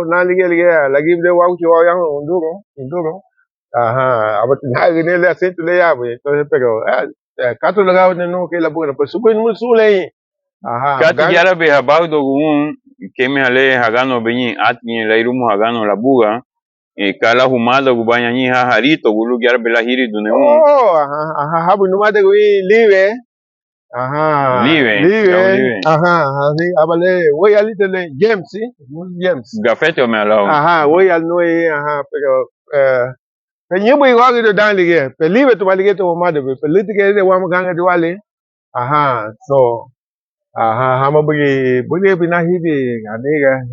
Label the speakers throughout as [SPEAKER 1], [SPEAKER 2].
[SPEAKER 1] na liga lagi dia wau chiwa yang Honduras. Ajá, abatinha que nele assento le abre, entonces pero cato legal no que la buena, pues super muy sule. Ajá.
[SPEAKER 2] Kati yara be habau do que me ale hagano beni atni la irumu hagano Labuga kala humada gubanya ni harito gulu yara be la hiri do ne
[SPEAKER 1] Oh, ajá, habu no mate que live. Ajá. Live. Ajá, así abale, voy a little James, ¿sí? James.
[SPEAKER 2] Gafete o me alao.
[SPEAKER 1] Ajá, voy al no ajá, pero Penyu bu wa gitu dan lige. Pelive tu balik tu mama de. Peliti ke de wa maganga tu wale. Aha, so hama bagi bina hibi anega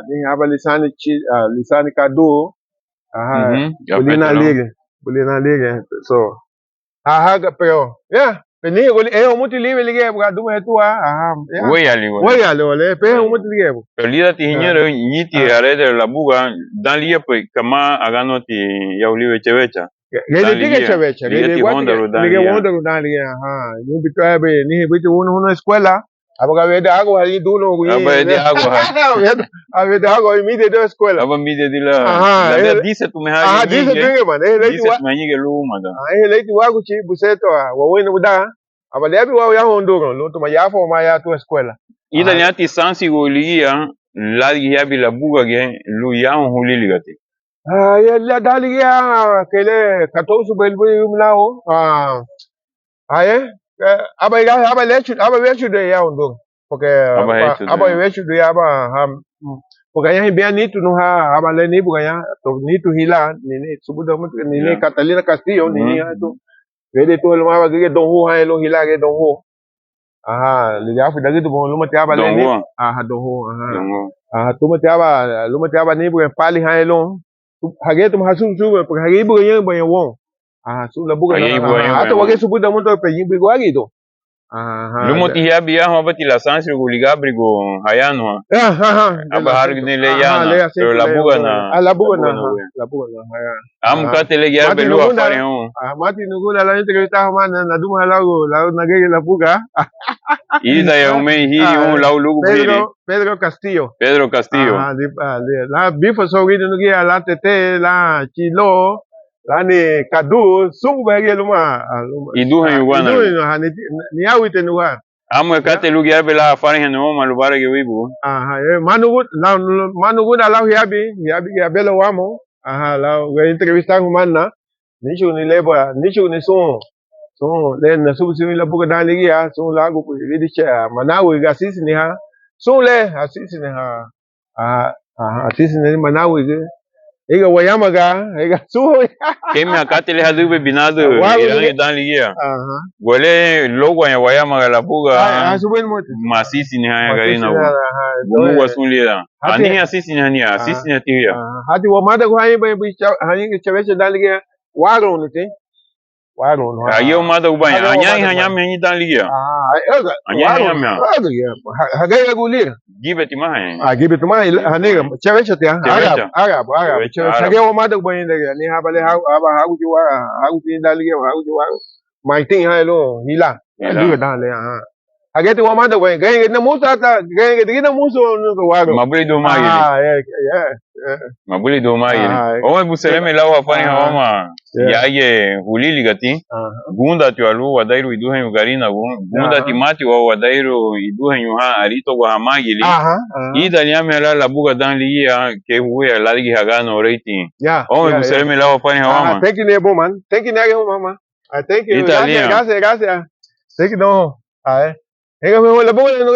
[SPEAKER 1] ni haba lisani kadu. Aha, bulina lige. So pero yeah. Peni goli umuti live lige buka du hetua. Aha. Woy ali. Pe umuti lige.
[SPEAKER 2] Pelida ti hinyero nyiti are de Labuga dan liye pe kama agano ti ya uliwe chevecha.
[SPEAKER 1] Gede tige chevecha. Gede wanda dan liye. Aha. Ni bitabe ni bitu uno escuela. Abaga vede agua ahí duno.
[SPEAKER 2] Vede agua.
[SPEAKER 1] Vede agua y mide de escuela.
[SPEAKER 2] Aba mide de la. La dice tu me ha.
[SPEAKER 1] Ah, dice tu man.
[SPEAKER 2] Dice tu me nyige luma da.
[SPEAKER 1] Ah, leiti wagu chi buseto wa wena buda. Abalebi wa ya Honduras, lo tuma ya fo ma ya tu escuela.
[SPEAKER 2] Ida ni ati sansi golia la ya bi Labuga ge lu ya hulili gati.
[SPEAKER 1] Ah, ya la dali ya kele 14 belbu mlao. Aba vechu de ya Honduras. Porque aba vechu de aba porque ya bien ni tu no ha aba le ni porque ya to ni tu hila ni subuda ni Catalina Castillo ni tu. Vede tu lo ma ke don ho ha lo hila ke don ho. Aha, le ya fu da gitu bon lo mate aba le ni. Aha don ho, aha. Aha, tu mate aba lo mate aba ni porque pali ha lo. Hage tu ha su porque hage bu ye bo ye won. Aha, su la buga na. Ato wage su buda mo to pe yin bi go agi do. Aha.
[SPEAKER 2] Lo moti ya bi ya ho bati la sansi go liga brigo hayano. Aba har ne le ya. Pero Labuga na.
[SPEAKER 1] Labuga na. Am
[SPEAKER 2] ka tele ya be lo afare ho.
[SPEAKER 1] Mati nugula la entrevista mana na duma lago la na ge Labuga.
[SPEAKER 2] Ida ya ume hiri un la lugu
[SPEAKER 1] Pedro Castillo.
[SPEAKER 2] La
[SPEAKER 1] bifo so gi no gi la tete la chilo la ni kadu sungu ba ge luma.
[SPEAKER 2] Idu han wana.
[SPEAKER 1] Ni awite nuwa.
[SPEAKER 2] Amo ka te lugu ya be la afare no malubare ge wibu.
[SPEAKER 1] Aha, manugu na la hiabi ya belo wamo. Aha, la entrevista humana. Nicho ni son le na subsimi la buka dan ligi ya son la go di cha manawi ga sisi ni ha son le asisi ni ha asisi ni manawi ge ega wayama ga ega so
[SPEAKER 2] kemi akate le hadu be binado irangi dan ligi ya gole logo ya wayama ga la buga masisi ni ha gari na go wasun le da ani asisi ni tiya
[SPEAKER 1] hadi wa mada go hayi be hayi cheveche dan ligi waro no te waro no
[SPEAKER 2] ayo mada ubanya anya me dan liya anya
[SPEAKER 1] haga gulir
[SPEAKER 2] gibeti ma
[SPEAKER 1] gibeti ma hanega chevecha te aga chage o mada ubanya ni habale hagu ti dan liya hagu ti wa mai tin ha lo hila liya dan le hageti wa mada ubanya genge na musa ta genge na muso no waro
[SPEAKER 2] mabuli do mai mabuli do mai o buseleme la wa fani homa yaye hulili gati gunda tu alu wadairu iduhen ugarina gunda timati wa wadairu iduhen yuha alito wa hamagili ida liame la Labuga dan liya ke huwe la ligi hagano rating o buseleme la wa fani homa
[SPEAKER 1] thank you nebo man thank you nage mama thank you gracias thank you no ega me Labuga